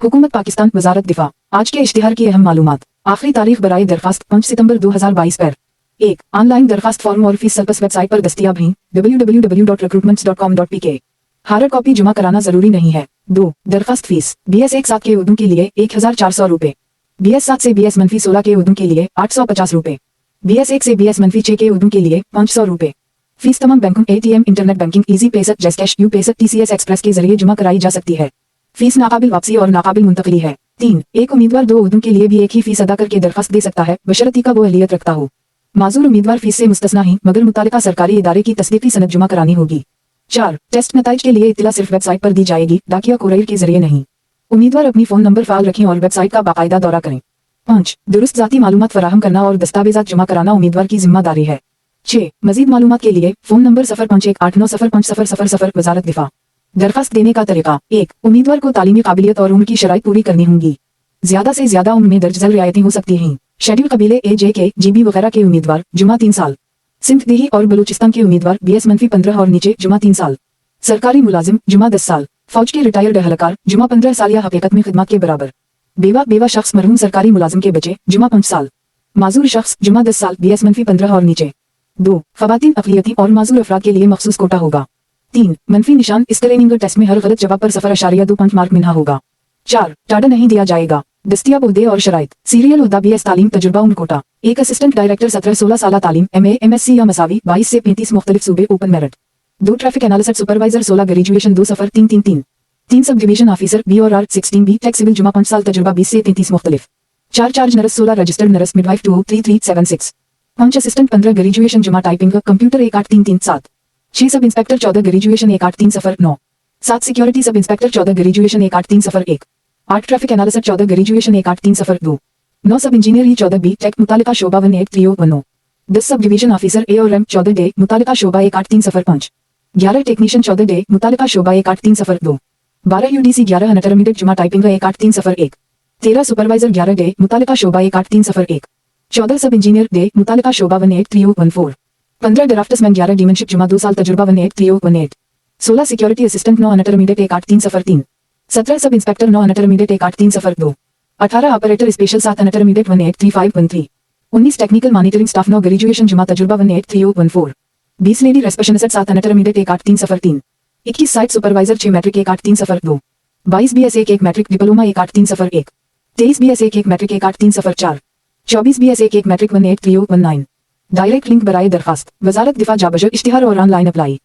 हुकूमत पाकिस्तान वजारत दिफा। आज के इश्तिहार की अहम मालूमात। आखिरी तारीख बराए दरखास्त 5 सितंबर 2022 पर। 1. ऑनलाइन दरखास्त फॉर्म और फीस सर्विस वेबसाइट पर दस्तियाब हैं www.recruitments.com.pk। हार्ड कॉपी जमा कराना जरूरी नहीं है। 2. दरखास्त फीस BS 1-7 के उर्दू के लिए 1400 रुपए, BS 7 से BS-16 के उर्दू के लिए 850 रुपए, BS 1 से BS-6 के उर्दू के लिए 500 रुपए। फीस तमाम बैंकों ATM, internet banking, Easypaisa, JazzCash, UPaisa, TCS express के जरिए जमा कराई जा सकती है। फीस नाकाबिल वापसी और नाकाबिल मुंतकली है। 3. एक उम्मीदवार 2 उर्दू के लिए भी एक ही फीस अदा करके दरखास्त दे सकता है बशर्ते का वो अहलियत रखता हो। माजूर उम्मीदवार फीस से मुस्तस्ना ही, मगर मुतालिका सरकारी इदारे की तस्दीकी सनद जमा करानी होगी। 4. टेस्ट नताइज के लिए इत्तला सिर्फ वेबसाइट पर दी जाएगी, डाकिया कुरियर के जरिए नहीं। उम्मीदवार अपनी फोन नंबर फाइल रखें और वेबसाइट का बाकायदा दौरा करें। 5. दुरुस्त जाती मालूमात फराहम करना और दस्तावेजात जमा कराना उम्मीदवार की जिम्मेदारी है। 6. मजीद मालूमात के लिए फोन नंबर 0518905000 वजारत दिफा। दरखास्त देने का तरीका। 1. उम्मीदवार को तालीमी काबिलियत और उम्र की शराइत पूरी करनी होंगी। ज्यादा से ज्यादा उम्र में दर्ज झेल रियायतें हो सकती हैं। शेड्यूल कबीले AJK, GB वगैरह के उम्मीदवार जुमा 3 साल। सिंध देही और बलूचिस्तान के उम्मीदवार BS-15 और नीचे जुमा 3 साल। सरकारी मुलाजिम जुमा 10 साल। फौज के रिटायर्ड अहलकार जुमा 15 साल या हकीकत में खिदमत के बराबर। बेवा शख्स मरहूम सरकारी मुलाजिम के बच्चे जुमा 5 साल। माजूर शख्स जुमा 10 साल BS-15 और नीचे। 2. खवातीन अक़लियती और माजूर अफराद के लिए मखसूस कोटा होगा। 3. मनफी निशान इस ट्रेनिंग टेस्ट में हर गलत जवाब पर 0.25 मार्क मिला होगा। 4. टाडा नहीं दिया जाएगा। दस्तियाब उहदे और शराइत। सीरियल उहदा BS तालीम तजुर्बा उम्र कोटा। एक असिस्टेंट डायरेक्टर 17-16 साल तालीम MA MSc या मसावी 22 से 35 मुख्तलिफ सूबे open merit. 2 traffic analysis supervisor 16 graduation 2-0-3-3-3। 3 sub division officer B और R 16B टेक सिविल जुमा 5 साल तजुर्बा 20 से 33 मुख्तलिफ। 4 charge nurse 16 registered nurse midwife 203376। 5 assistant 15 graduation जुमा typing computer 18337। 6 sub inspector 14 graduation 18309। 7 security sub inspector 14 graduation 18301। 8 traffic analysis 14 graduation 18302। 9 sub engineer ही 14 B tech मुतालिका शोबा 18310। 10 sub division officer A और M 14 डे मुतालिका शोबा 18305। 11 टेक्नीशियन 14 डे मुतालिका शोबा 18302। 12 UDC 11 इंटरमीडिएट जुमा टाइपिंग 18301। 13 सुपरवाइजर 11 डे मुतालिका शोबा 18301। 14 सब इंजीनियर डे मुतालिका शोबा 18314। 15 ड्राफ्ट्समैन 11 डीमनशिप जुमा 2 साल तजुर्बा 18318। 16 security assistant 9 intermediate 18303। 17 sub inspector 9 intermediate 18302। 18 operator special 7 intermediate 183513। 19 technical monitoring staff 9 graduation जुमा तजुर्बा 18314। 20 lady receptionist 7 intermediate 18303। 21 site supervisor 6 matric 18302। 22 BS 1 matric diploma 18301। 23 BS 1 matric 18304। 24 BS 1 matric 183019। Direct link बराए दरखास्त वजारत दिफा जाबश इश्तिहार और ऑनलाइन अप्लाई।